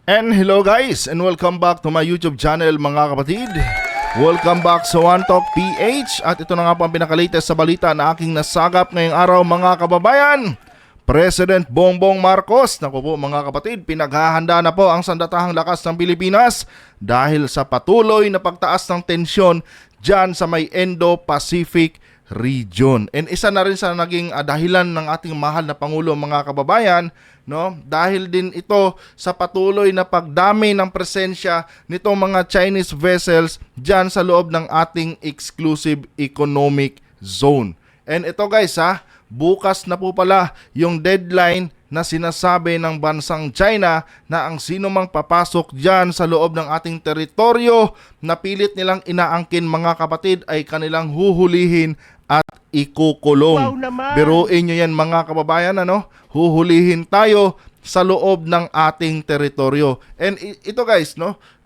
And hello guys, and welcome back to my YouTube channel mga kapatid. Welcome back sa One Talk PH. At ito na nga po ang pinakalatest sa balita na aking nasagap ngayong araw mga kababayan. President Bongbong Marcos, naku po mga kapatid, pinaghahanda na po ang sandatahang lakas ng Pilipinas dahil sa patuloy na pagtaas ng tensyon dyan sa may Indo-Pacific region. And isa na rin sa naging dahilan ng ating mahal na Pangulo mga kababayan, no? Dahil din ito sa patuloy na pagdami ng presensya nitong mga Chinese vessels dyan sa loob ng ating exclusive economic zone. And ito guys bukas na po pala yung deadline na sinasabi ng bansang China na ang sino mang papasok dyan sa loob ng ating teritoryo na pilit nilang inaangkin mga kapatid ay kanilang huhulihin at ikukulong. Wow naman! Biruin nyo yan mga kababayan, huhulihin tayo sa loob ng ating teritoryo. And ito guys,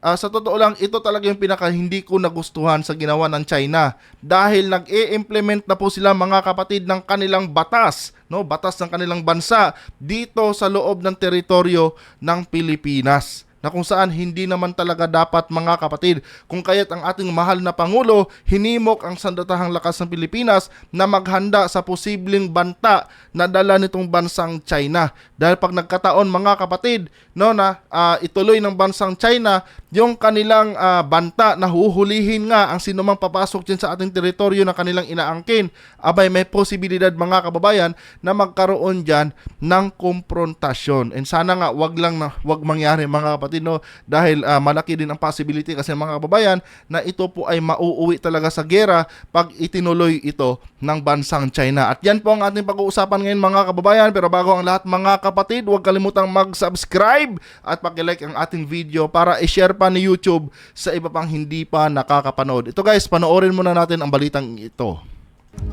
sa totoo lang, ito talaga yung pinaka hindi ko nagustuhan sa ginawa ng China. Dahil nag-i-implement na po sila mga kapatid ng kanilang batas, batas ng kanilang bansa dito sa loob ng teritoryo ng Pilipinas, na kung saan hindi naman talaga dapat mga kapatid. Kung kaya't ang ating mahal na Pangulo hinimok ang sandatahang lakas ng Pilipinas na maghanda sa posibleng banta na dala nitong bansang China. Dahil pag nagkataon mga kapatid na ituloy ng bansang China yung kanilang banta na huhulihin nga ang sinumang papasok dyan sa ating teritoryo na kanilang inaangkin, abay may posibilidad mga kababayan na magkaroon dyan ng komprontasyon. And sana nga wag mangyari mga kapatid, dahil malaki din ang possibility kasi mga kababayan na ito po ay mauuwi talaga sa gera pag itinuloy ito ng bansang China. At yan po ang ating pag-uusapan ngayon mga kababayan. Pero bago ang lahat mga kapatid, huwag kalimutang mag-subscribe at pag-like ang ating video para i-share pa ni YouTube sa iba pang hindi pa nakakapanood. Ito guys, panoorin muna natin ang balitang ito.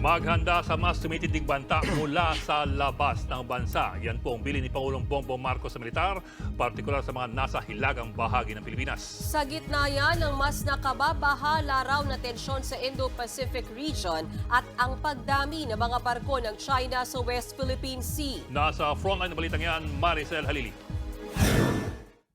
Maghanda sa mas tumitinding banta mula sa labas ng bansa. Yan po ang bilin ni Pangulong Bongbong Marcos sa militar, partikular sa mga nasa hilagang bahagi ng Pilipinas. Sa gitna yan ng mas nakababahala raw na tensyon sa Indo-Pacific region at ang pagdami ng mga barko ng China sa West Philippine Sea. Nasa frontline ng balitang yan, Maricel Halili.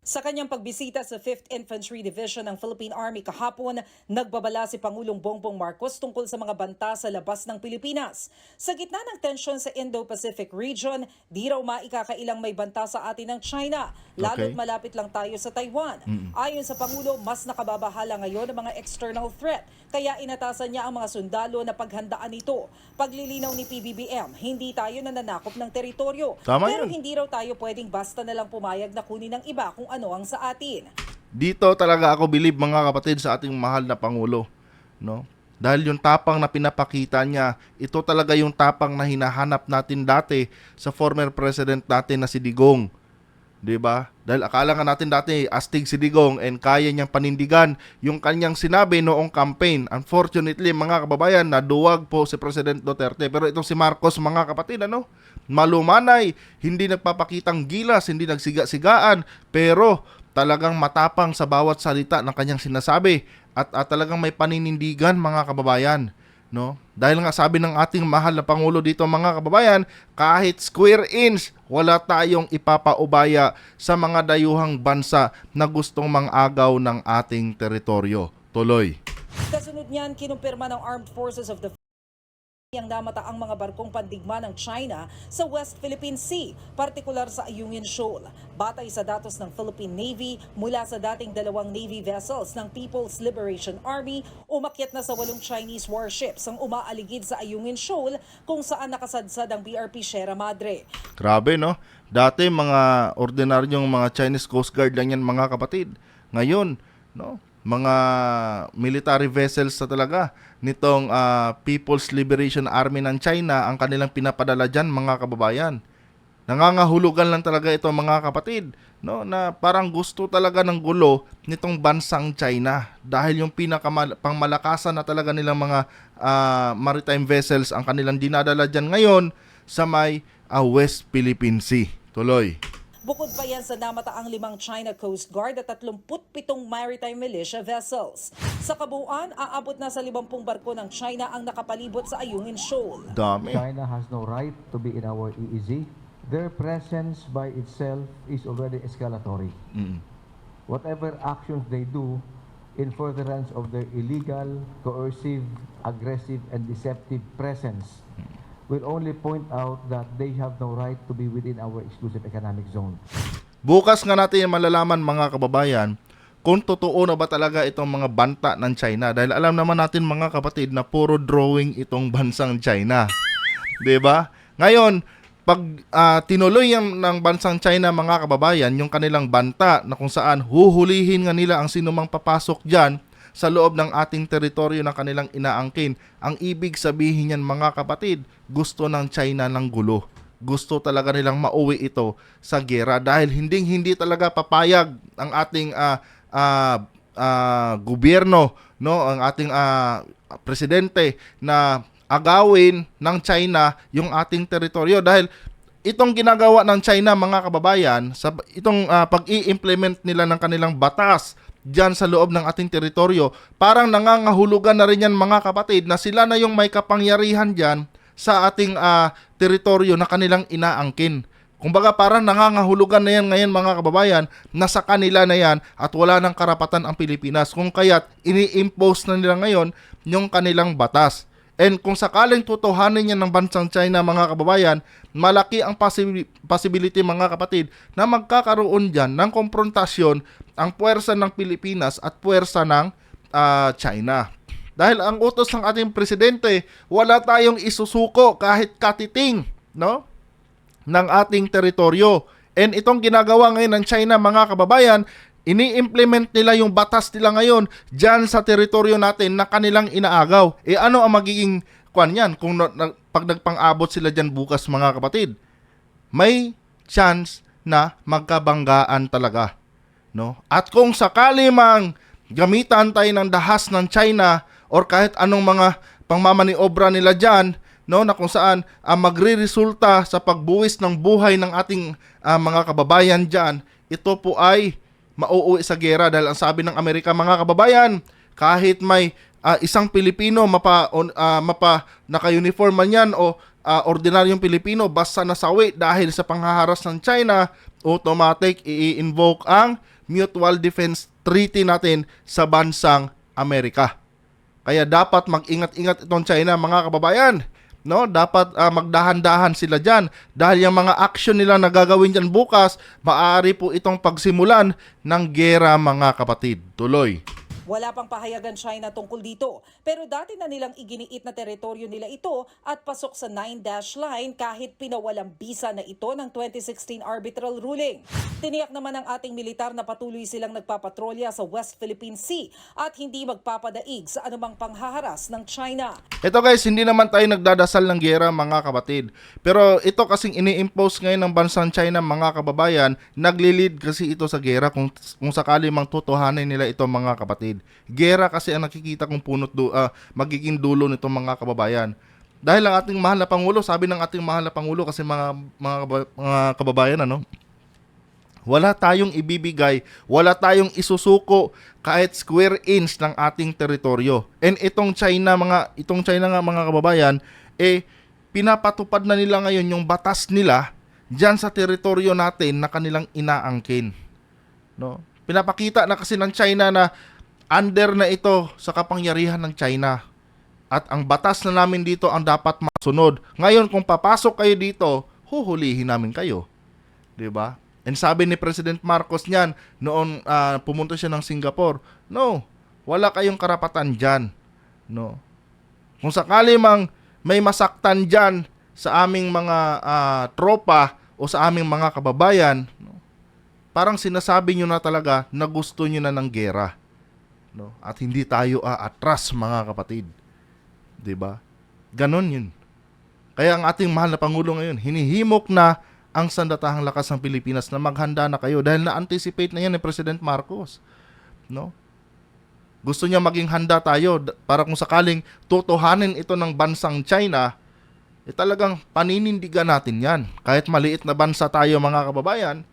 Sa kanyang pagbisita sa 5th Infantry Division ng Philippine Army kahapon, nagbabala si Pangulong Bongbong Marcos tungkol sa mga banta sa labas ng Pilipinas. Sa gitna ng tensyon sa Indo-Pacific region, di raw maikakailang may banta sa atin ng China, lalo't malapit lang tayo sa Taiwan. Ayon sa Pangulo, mas nakababahala ngayon ang mga external threat, kaya inatasan niya ang mga sundalo na paghandaan ito. Paglilinaw ni PBBM, hindi tayo nananakop ng teritoryo, pero hindi raw tayo pwedeng basta na lang pumayag na kunin ng iba kung ano ang sa atin. Dito talaga ako believe mga kapatid sa ating mahal na Pangulo, Dahil yung tapang na pinapakita niya, ito talaga yung tapang na hinahanap natin dati sa former president natin na si Digong. 'Di ba? Dahil akala nga natin dati astig si Digong and kaya niyang panindigan yung kanyang sinabi noong campaign. Unfortunately, mga kababayan, naduwag po si President Duterte. Pero itong si Marcos, mga kapatid, malumanay, hindi nagpapakitang gilas, hindi nagsiga-sigaan, pero talagang matapang sa bawat salita ng kanyang sinasabi at talagang may paninindigan mga kababayan. Dahil nga sabi ng ating mahal na Pangulo dito mga kababayan, kahit square inch, wala tayong ipapaubaya sa mga dayuhang bansa na gustong mangagaw ng ating teritoryo. Tuloy. Kasunod niyan, kinumpirma ng Armed Forces of the ang namataang mga barkong pandigma ng China sa West Philippine Sea, partikular sa Ayungin Shoal. Batay sa datos ng Philippine Navy, mula sa dating 2 Navy vessels ng People's Liberation Army, umakyat na sa 8 Chinese warships ang umaaligid sa Ayungin Shoal kung saan nakasadsad ang BRP Sierra Madre. Grabe, Dati mga ordinaryong mga Chinese Coast Guard lang yan mga kapatid. Ngayon, mga military vessels na talaga nitong People's Liberation Army ng China ang kanilang pinapadala dyan mga kababayan. Nangangahulugan lang talaga ito mga kapatid, na parang gusto talaga ng gulo nitong bansang China dahil yung pangmalakasan na talaga nilang mga maritime vessels ang kanilang dinadala dyan ngayon sa may West Philippine Sea. Tuloy. Bukod pa yan sa namataang 5 China Coast Guard at 37 maritime militia vessels. Sa kabuuan, aabot na sa 50 barko ng China ang nakapalibot sa Ayungin Shoal. Dami. China has no right to be in our EEZ. Their presence by itself is already escalatory. whatever actions they do in furtherance of their illegal, coercive, aggressive, and deceptive presence will only point out that they have no right to be within our exclusive economic zone. Bukas nga natin malalaman mga kababayan kung totoo na ba talaga itong mga banta ng China. Dahil alam naman natin mga kapatid na puro drawing itong bansang China. 'Di ba? Ngayon, pag tinuloy yan ng bansang China mga kababayan, yung kanilang banta na kung saan huhulihin nga nila ang sinumang papasok dyan sa loob ng ating teritoryo na kanilang inaangkin. Ang ibig sabihin yan mga kapatid, gusto ng China ng gulo. Gusto talaga nilang mauwi ito sa giyera dahil hindi talaga papayag ang ating gobyerno, no, ang ating presidente na agawin ng China yung ating teritoryo dahil itong ginagawa ng China mga kababayan sa itong pag-i-implement nila ng kanilang batas diyan sa loob ng ating teritoryo, parang nangangahulugan na rin yan mga kapatid na sila na yung may kapangyarihan diyan sa ating teritoryo na kanilang inaangkin. Kumbaga parang nangangahulugan na yan ngayon mga kababayan na sa kanila na yan at wala ng karapatan ang Pilipinas. Kung kaya't ini-impose na nila ngayon yung kanilang batas. And kung sakaling tutuhanin yan ng bansang China mga kababayan, malaki ang possibility mga kapatid na magkakaroon dyan ng konfrontasyon ang puwersa ng Pilipinas at puwersa ng China. Dahil ang utos ng ating presidente, wala tayong isusuko kahit katiting, no, ng ating teritoryo. And itong ginagawa ngayon ng China mga kababayan, ini-implement nila yung batas nila ngayon dyan sa teritoryo natin na kanilang inaagaw. E ano ang magiging kwan yan kung pag nagpang-abot sila dyan bukas mga kapatid? May chance na magkabanggaan talaga, no? At kung sakali mang gamitan tayo ng dahas ng China or kahit anong mga pangmamaniobra nila dyan, no, na kung saan magre-resulta sa pagbuwis ng buhay ng ating mga kababayan dyan, ito po ay mauuwi sa giyera dahil ang sabi ng Amerika mga kababayan, kahit may isang Pilipino naka-uniform man yan o ordinaryong Pilipino basta nasawi dahil sa panghaharas ng China, automatic i-invoke ang Mutual Defense Treaty natin sa bansang Amerika. Kaya dapat mag-ingat-ingat itong China mga kababayan. No, dapat magdahan-dahan sila diyan dahil yung mga action nila na gagawin diyan bukas, maaari po itong pagsimulan ng giyera mga kapatid. Tuloy. Wala pang pahayagan China tungkol dito, pero dati na nilang iginiit na teritoryo nila ito at pasok sa 9-dash line kahit pinawalang bisa na ito ng 2016 arbitral ruling. Tiniyak naman ng ating militar na patuloy silang nagpapatrolya sa West Philippine Sea at hindi magpapadaig sa anumang panghaharas ng China. Ito guys, hindi naman tayo nagdadasal ng giyera mga kapatid. Pero ito kasing ini-impose ngayon ng bansang China mga kababayan, nagli-lead kasi ito sa giyera kung sakali mang tutuhanin nila ito mga kapatid. Giyera kasi ang nakikita kong magiging dulo nitong mga kababayan. Dahil ang ating mahal na Pangulo, sabi ng ating mahal na Pangulo kasi mga kababayan, ano, wala tayong ibibigay, wala tayong isusuko kahit square inch ng ating teritoryo. And itong China nga mga kababayan, pinapatupad na nila ngayon yung batas nila diyan sa teritoryo natin na kanilang inaangkin. No? Pinapakita na kasi ng China na under na ito sa kapangyarihan ng China. At ang batas na namin dito ang dapat masunod. Ngayon kung papasok kayo dito, huhulihin namin kayo. 'Di ba? And sabi ni President Marcos niyan noon pumunta siya ng Singapore, no, wala kayong karapatan diyan. No. Kung sakali mang may masaktan diyan sa aming mga tropa o sa aming mga kababayan, no, parang sinasabi niyo na talaga na gusto niyo na ng giyera. No? At hindi tayo atras mga kapatid. 'Di ba? Ganon 'yun. Kaya ang ating mahal na Pangulo ngayon, hinihimok na ang sandatahang lakas ng Pilipinas na maghanda na kayo dahil na-anticipate na yan ni President Marcos. No? Gusto niya maging handa tayo para kung sakaling tutuhanin ito ng bansang China, talagang paninindigan natin yan. Kahit maliit na bansa tayo mga kababayan,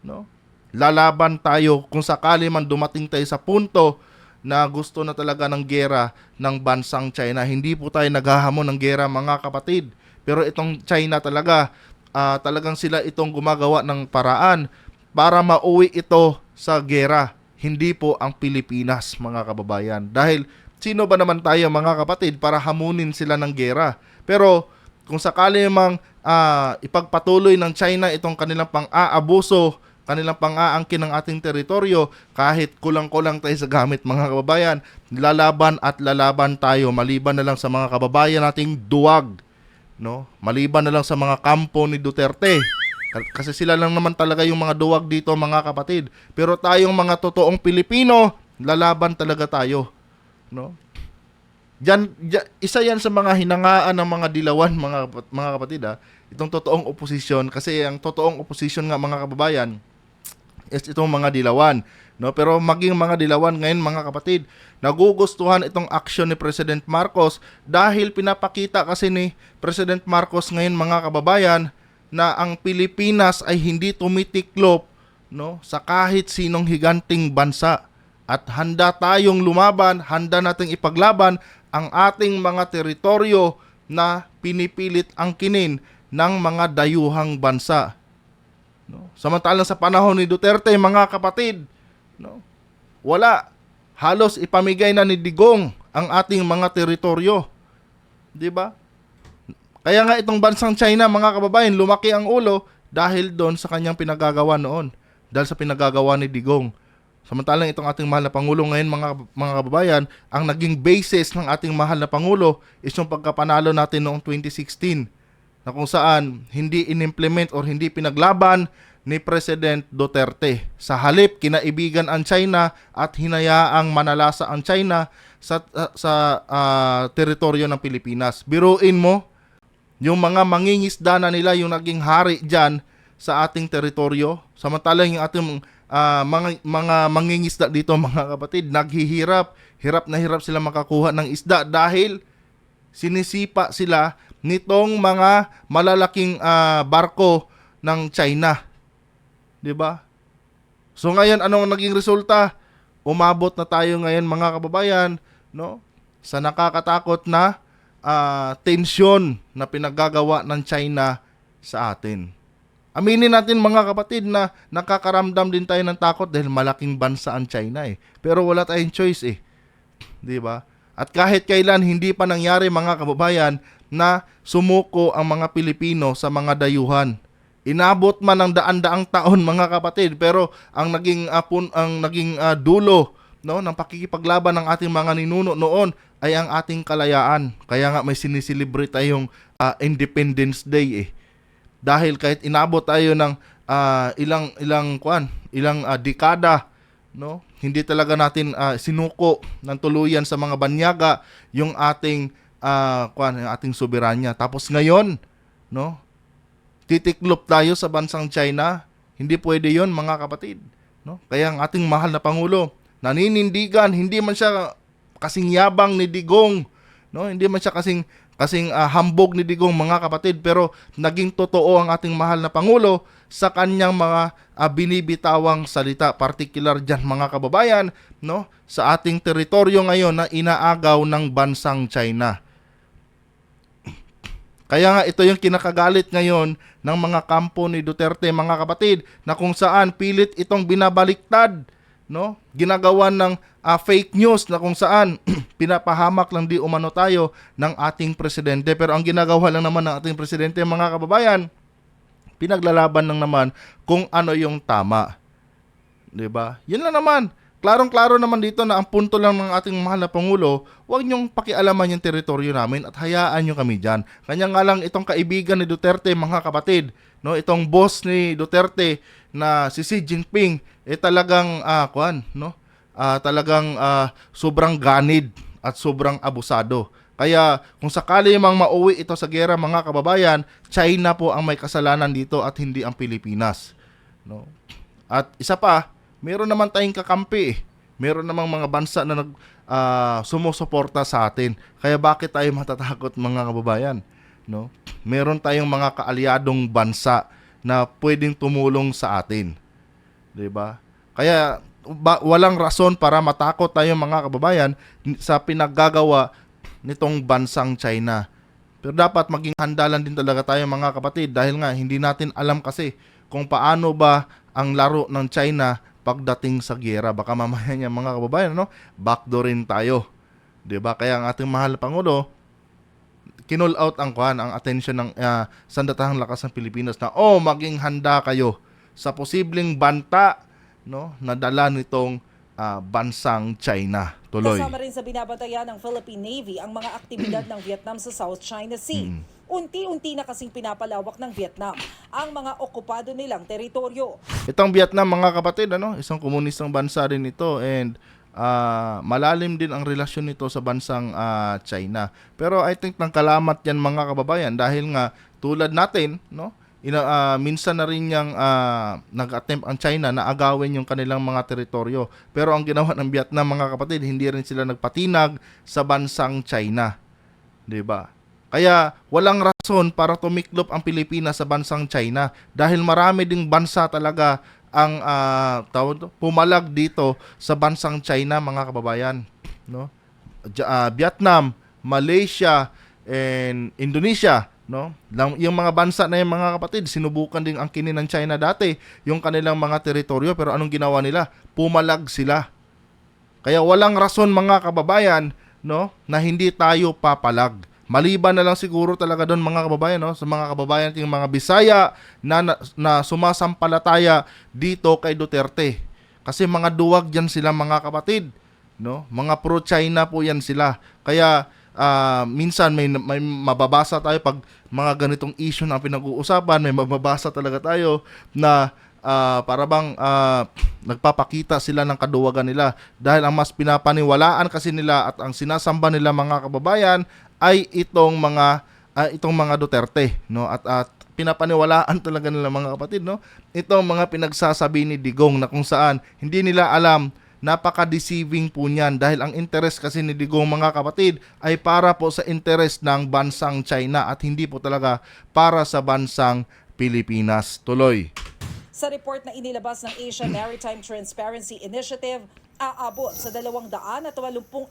no? Lalaban tayo kung sakali man dumating tayo sa punto na gusto na talaga ng giyera ng bansang China. Hindi po tayo naghahamon ng giyera mga kapatid. Pero itong China talaga, talagang sila itong gumagawa ng paraan para mauwi ito sa giyera. hindi po ang Pilipinas, mga kababayan. Dahil sino ba naman tayo, mga kapatid, para hamunin sila ng gera? Pero kung sakali mang ipagpatuloy ng China itong kanilang pang-aabuso, kanilang pang-aangkin ng ating teritoryo, kahit kulang-kulang tayo sa gamit, mga kababayan, lalaban at lalaban tayo, maliban na lang sa mga kababayan nating duwag, no? Maliban na lang sa mga kampo ni Duterte. Kasi sila lang naman talaga yung mga duwag dito, mga kapatid. Pero tayong mga totoong Pilipino, lalaban talaga tayo, no? Isa yan sa mga hinangaan ng mga dilawan, mga kapatid, itong totoong oposisyon. Kasi ang totoong oposisyon nga, mga kababayan, is itong mga dilawan, no? Pero maging mga dilawan ngayon, mga kapatid, nagugustuhan itong action ni President Marcos dahil pinapakita kasi ni President Marcos ngayon, mga kababayan, na ang Pilipinas ay hindi tumitiklop, no, sa kahit sinong higanting bansa, at handa tayong lumaban, handa nating ipaglaban ang ating mga teritoryo na pinipilit angkinin ng mga dayuhang bansa, no? Samantalang sa panahon ni Duterte, mga kapatid, no, wala, halos ipamigay na ni Digong ang ating mga teritoryo, di ba? Kaya nga itong bansang China, mga kababayan, lumaki ang ulo dahil doon sa kanyang pinagagawa noon, dahil sa pinagagawa ni Digong. Samantalang itong ating mahal na Pangulo ngayon, mga kababayan, ang naging basis ng ating mahal na Pangulo is yung pagkapanalo natin noong 2016, na kung saan hindi inimplement or hindi pinaglaban ni President Duterte. Sa halip, kinaibigan ang China at hinayaang manalasa ang China sa teritoryo ng Pilipinas. Biruin mo, yung mga mangingisda na nila yung naging hari dyan sa ating teritoryo. Samantalang yung ating mga mangingisda dito, mga kapatid, naghihirap, hirap na hirap sila makakuha ng isda dahil sinisipa sila nitong mga malalaking barko ng China. 'Di ba? So ngayon, anong naging resulta? Umabot na tayo ngayon, mga kababayan, no, sa nakakatakot na tensyon na pinaggagawa ng China sa atin. Aminin natin, mga kapatid, na nakakaramdam din tayo ng takot dahil malaking bansa ang China eh. Pero wala tayong choice eh. 'Di ba? At kahit kailan hindi pa nangyari, mga kababayan, na sumuko ang mga Pilipino sa mga dayuhan. Inabot man ng daan-daang taon, mga kapatid, pero ang naging dulo, no, ng pakikipaglaban ng ating mga ninuno noon ay ang ating kalayaan. Kaya nga may siniselebrate tayong Independence Day eh. Dahil kahit inabot tayo ng ilang dekada, no, hindi talaga natin sinuko ng tuluyan sa mga banyaga yung ating yung ating soberanya. Tapos ngayon, no, titiklop tayo sa bansang China. Hindi pwede 'yon, mga kapatid, no? Kaya ang ating mahal na Pangulo, naninindigan, hindi man siya kasing yabang ni Digong, no? Hindi man siya kasing hambog ni Digong, mga kapatid, pero naging totoo ang ating mahal na Pangulo sa kanyang mga binibitawang salita, particular dyan, mga kababayan, no, sa ating teritoryo ngayon na inaagaw ng bansang China. Kaya nga ito yung kinakagalit ngayon ng mga kampo ni Duterte, mga kapatid, na kung saan pilit itong binabaliktad, no, ginagawa ng fake news na kung saan pinapahamak lang di umano tayo ng ating presidente. Pero ang ginagawa lang naman ng ating presidente, mga kababayan, pinaglalaban lang naman kung ano yung tama. 'Di ba? Yun lang naman. Klarong-klaro naman dito na ang punto lang ng ating mahal na Pangulo, huwag niyong pakialaman yung teritoryo namin at hayaan niyo kami dyan. Kanya nga lang itong kaibigan ni Duterte, mga kapatid, no, itong boss ni Duterte na si Xi Jinping, talagang sobrang ganid at sobrang abusado. Kaya kung sakali mang mauwi ito sa gera, mga kababayan, China po ang may kasalanan dito at hindi ang Pilipinas, no? At isa pa, meron naman tayong kakampi eh. Meron namang mga bansa na sumusuporta sa atin. Kaya bakit tayo matatakot, mga kababayan, no? Meron tayong mga kaalyadong bansa na pwedeng tumulong sa atin. 'Di ba? Kaya walang rason para matakot tayo, mga kababayan, sa pinaggagawa nitong bansang China. Pero dapat maging handalan din talaga tayo, mga kapatid, dahil nga hindi natin alam kasi kung paano ba ang laro ng China pagdating sa giyera. Baka mamaya niya mga kababayan, ano, backdoorin tayo. 'Di ba? Kaya ang ating mahal na Pangulo, kinol out ang attention ng Sandatahang Lakas ng Pilipinas na maging handa kayo sa posibleng banta, no, na dala nitong bansang China. Tuloy. Kasama rin sa binabantayan ng Philippine Navy ang mga aktibidad ng Vietnam sa South China Sea. Unti-unti na kasing pinapalawak ng Vietnam ang mga okupado nilang teritoryo. Itong Vietnam, mga kapatid, ano, isang komunistang bansa rin ito, and malalim din ang relasyon nito sa bansang China. Pero I think nagkalamat yan, mga kababayan, dahil nga tulad natin, no, minsan na rin niyang nag-attempt ang China na agawin yung kanilang mga teritoryo. Pero ang ginawa ng Vietnam, mga kapatid, hindi rin sila nagpatinag sa bansang China. 'Di ba? Kaya walang rason para tumiklop ang Pilipinas sa bansang China dahil marami ding bansa talaga ang pumalag dito sa bansang China, mga kababayan, no? Vietnam, Malaysia, and Indonesia, no? Yung mga bansa na yung, mga kapatid, sinubukan din angkinin ng China dati yung kanilang mga teritoryo, pero anong ginawa nila? Pumalag sila. Kaya walang rason, mga kababayan, no, na hindi tayo papalag. Maliban na lang siguro talaga doon, mga kababayan, no, sa mga kababayan nating mga Bisaya na sumasampalataya dito kay Duterte. Kasi mga duwag yan sila, mga kapatid, no? Mga pro-China po yan sila. Kaya minsan may mababasa tayo pag mga ganitong issue na pinag-uusapan, may mababasa talaga tayo na para bang nagpapakita sila ng kaduwagan nila dahil ang mas pinapaniwalaan kasi nila at ang sinasamba nila, mga kababayan, ay itong mga Duterte, no, at pinapaniwalaan talaga nila, mga kapatid, no, itong mga pinagsasabi ni Digong na kung saan hindi nila alam. Napaka-deceiving po niyan dahil ang interest kasi ni Digong, mga kapatid, ay para po sa interest ng bansang China at hindi po talaga para sa bansang Pilipinas. Tuloy. Sa report na inilabas ng Asia Maritime Transparency Initiative, aabot sa 280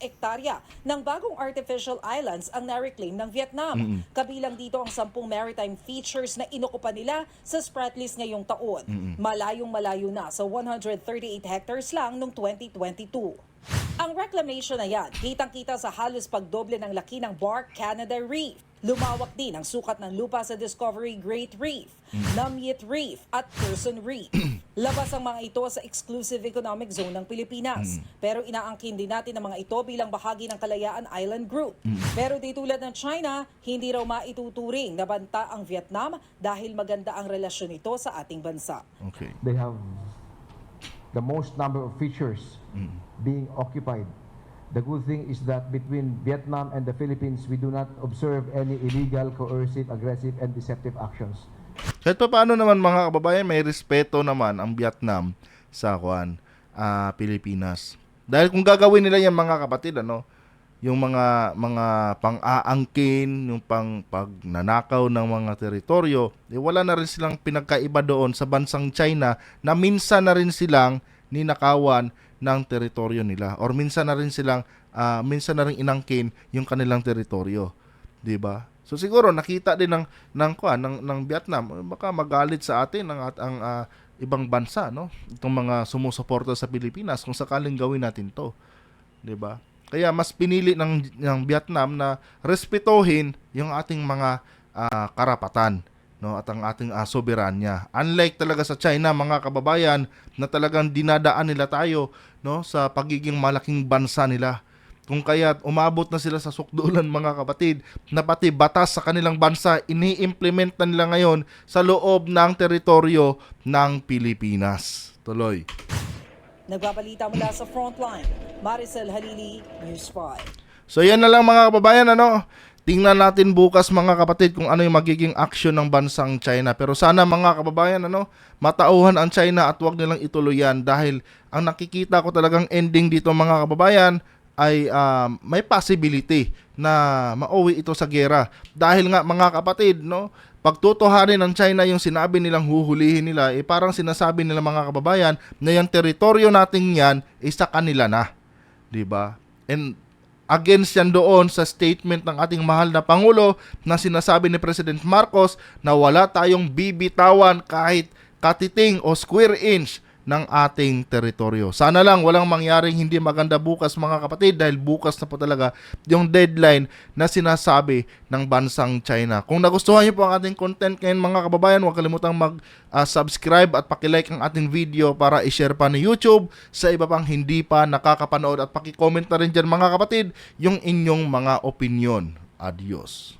ektarya ng bagong artificial islands ang na-reclaim ng Vietnam. Kabilang dito ang 10 maritime features na inokupa nila sa Spratlys ngayong taon. Malayong-malayo na sa 138 hectares lang noong 2022. Ang reclamation na yan, kitang-kita sa halos pagdoble ng laki ng Bark Canada Reef. Lumawak din ang sukat ng lupa sa Discovery Great Reef, Namyet Reef at Person Reef. Labas ang mga ito sa exclusive economic zone ng Pilipinas. Pero inaangkin din natin ang mga ito bilang bahagi ng Kalayaan Island Group. Pero di tulad ng China, hindi raw maituturing na banta ang Vietnam dahil maganda ang relasyon nito sa ating bansa. Okay. They have the most number of features being occupied. The good thing is that between Vietnam and the Philippines, we do not observe any illegal, coercive, aggressive, and deceptive actions. Kahit pa paano naman, mga kababayan, may respeto naman ang Vietnam sa Pilipinas. Dahil kung gagawin nila yan, mga kapatid, ano, yung mga pang-aangkin, yung pagnanakaw ng mga teritoryo, wala na rin silang pinagkaiba doon sa bansang China na minsan na rin silang ninakawan ng teritoryo nila or minsan na rin inangkin yung kanilang teritoryo, 'di ba? So siguro nakita din ng Vietnam, baka magalit sa atin ang ibang bansa, no? Itong mga sumusuporta sa Pilipinas kung sakaling gawin natin 'to, 'di ba? Kaya mas pinili ng Vietnam na respetuhin yung ating mga karapatan, no, at ang ating soberanya. Unlike talaga sa China, mga kababayan, na talagang dinadaan nila tayo, no, sa pagiging malaking bansa nila. Kung kaya umabot na sila sa sukdulan, mga kapatid, na pati batas sa kanilang bansa ini-implement na nila ngayon sa loob ng teritoryo ng Pilipinas. Tuloy. Nagbabalita mula sa Frontline, Maricel Halili, News 5. So yan na lang, mga kababayan, ano? Tingnan natin bukas, mga kapatid, kung ano yung magiging action ng bansang China. Pero sana, mga kababayan, ano, matauhan ang China at wag nilang ituloy yan dahil ang nakikita ko talagang ending dito, mga kababayan, ay may possibility na mauwi ito sa giyera. Dahil nga, mga kapatid, no, pagtutuhanin ng China yung sinabi nilang huhulihin nila, parang sinasabi nila, mga kababayan, na yung teritoryo natin yan sa kanila na. Diba? And against yan doon sa statement ng ating mahal na Pangulo na sinasabi ni President Marcos na wala tayong bibitawan kahit katiting o square inch ng ating teritoryo. Sana lang walang mangyaring hindi maganda bukas mga kapatid, dahil bukas na po talaga yung deadline na sinasabi ng bansang China. Kung nagustuhan niyo po ang ating content ngayon mga kababayan, huwag kalimutang mag-subscribe at pakilike ang ating video para i-share pa ni YouTube sa iba pang hindi pa nakakapanood, at pakicomment na rin dyan mga kapatid yung inyong mga opinion. Adios.